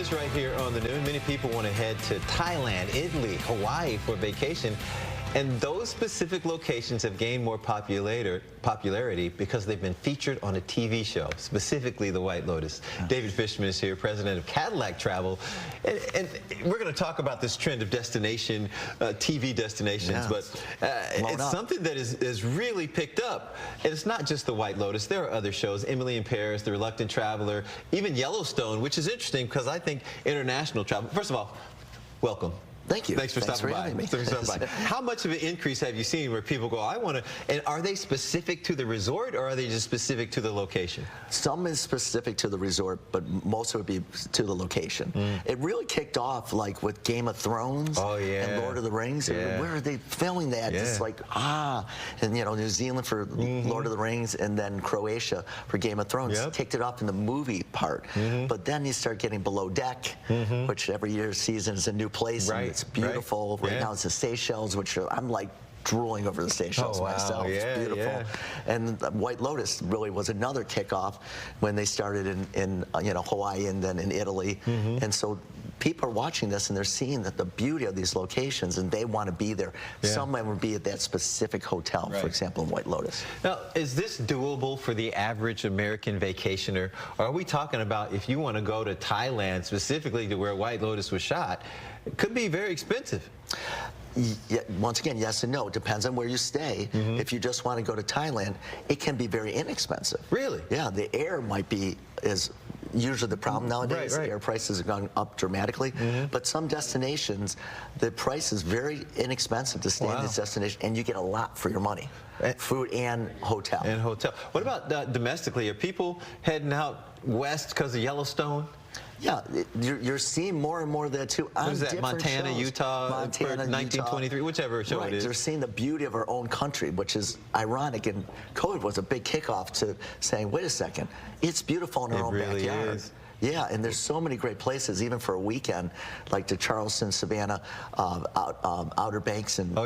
is right here on the Noon. Many people want to head to Thailand, Italy, Hawaii for vacation. And those specific locations have gained more popularity because they've been featured on a TV show, specifically The White Lotus. David Fishman is here, president of Cadillac Travel. And we're going to talk about this trend of destination, TV destinations, but it's something that is really picked up. And it's not just The White Lotus. There are other shows, Emily in Paris, The Reluctant Traveler, even Yellowstone, which is interesting because I think international travel, first of all, welcome. Thank you. Thanks for stopping by. How much of an increase have you seen where people go, I want to, and are they specific to the resort or are they just specific to the location? Some is specific to the resort, but most would be to the location. It really kicked off like with Game of Thrones and Lord of the Rings. Where are they filming that? It's like, and you know, New Zealand for Lord of the Rings and then Croatia for Game of Thrones. Kicked it off in the movie part. But then you start getting Below Deck, which every year's season is a new place. It's beautiful. Right now it's the Seychelles, which I'm like drooling over the Seychelles myself. It's beautiful. And White Lotus really was another kickoff when they started in you know, Hawaii and then in Italy. And so people are watching this and they're seeing that the beauty of these locations and they want to be there. Some would be at that specific hotel, for example, in White Lotus. Now, is this doable for the average American vacationer? Or are we talking about if you want to go to Thailand, specifically to where White Lotus was shot, it could be very expensive? Yeah, once again, yes and no. It depends on where you stay. If you just want to go to Thailand, it can be very inexpensive. Really? Yeah, the air might be is usually the problem nowadays. Air prices have gone up dramatically. But some destinations, the price is very inexpensive to stay in this destination, and you get a lot for your money. Food and hotel. What about domestically? Are people heading out west because of Yellowstone? Yeah, you're seeing more and more of that too. What is that, Montana, Utah, 1923, whichever show it is. They're seeing the beauty of our own country, which is ironic, and COVID was a big kickoff to saying, wait a second, it's beautiful in our own backyard. Yeah, and there's so many great places, even for a weekend, like the Charleston, Savannah, Outer Banks, and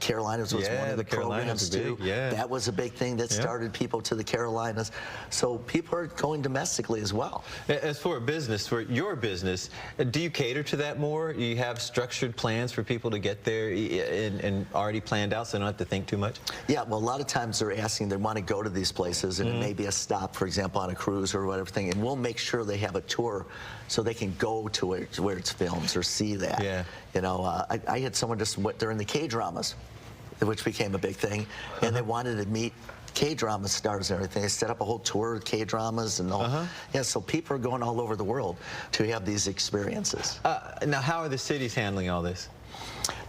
Carolinas was one of the programs too. That was a big thing that started people to the Carolinas. So people are going domestically as well. As for a business, for your business, do you cater to that more? Do you have structured plans for people to get there and already planned out so they don't have to think too much? Yeah, well, a lot of times they're asking, they want to go to these places, and it may be a stop, for example, on a cruise or whatever thing, and we'll make sure they have a tour so they can go to where it's filmed or see that. You know, I had someone just went during the K-dramas, which became a big thing, and they wanted to meet K-drama stars and everything. They set up a whole tour of K-dramas and all. Yeah, so people are going all over the world to have these experiences. Now, how are the cities handling all this?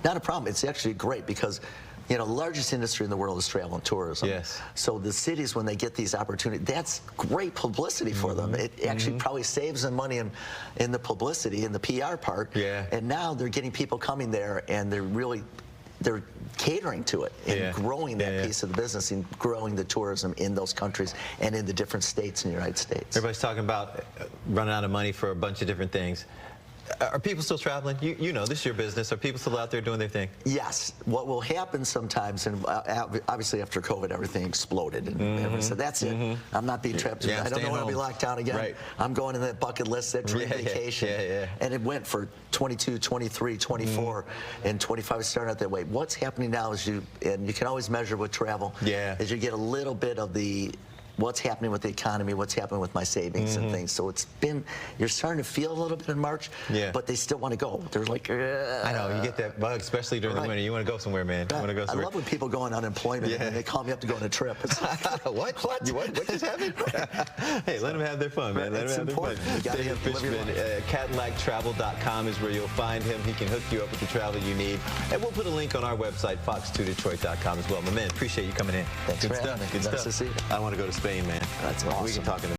Not a problem. It's actually great because, you know, the largest industry in the world is travel and tourism. So the cities, when they get these opportunities, that's great publicity for them. It actually probably saves them money in the publicity, in the PR part. And now they're getting people coming there, and they're catering to it and growing that piece of the business and growing the tourism in those countries and in the different states in the United States. Everybody's talking about running out of money for a bunch of different things. Are people still traveling? You know, this is your business. Are people still out there doing their thing? Yes. What will happen sometimes, and obviously after COVID, everything exploded, and everyone said, that's it. I'm not being trapped. I don't want to be locked down again. I'm going to that bucket list, that dream vacation. And it went for 22, 23, 24, and 25 is starting out that way. What's happening now is and you can always measure with travel, is you get a little bit of the what's happening with the economy, what's happening with my savings and things. So it's been, you're starting to feel a little bit in March, but they still want to go. They're like, I know, you get that bug, especially during the winter. You want to go somewhere, man. You want to go somewhere. I love when people go on unemployment and they call me up to go on a trip. It's like, what just happened? Hey, let them have their fun, man. Let them have their fun. David Fishman, CadillacTravel.com is where you'll find him. He can hook you up with the travel you need. And we'll put a link on our website, fox2detroit.com as well. My man, appreciate you coming in. Thanks for having me. Good stuff. Nice to see you. I want to go to Spain, man. That's awesome. We can talk in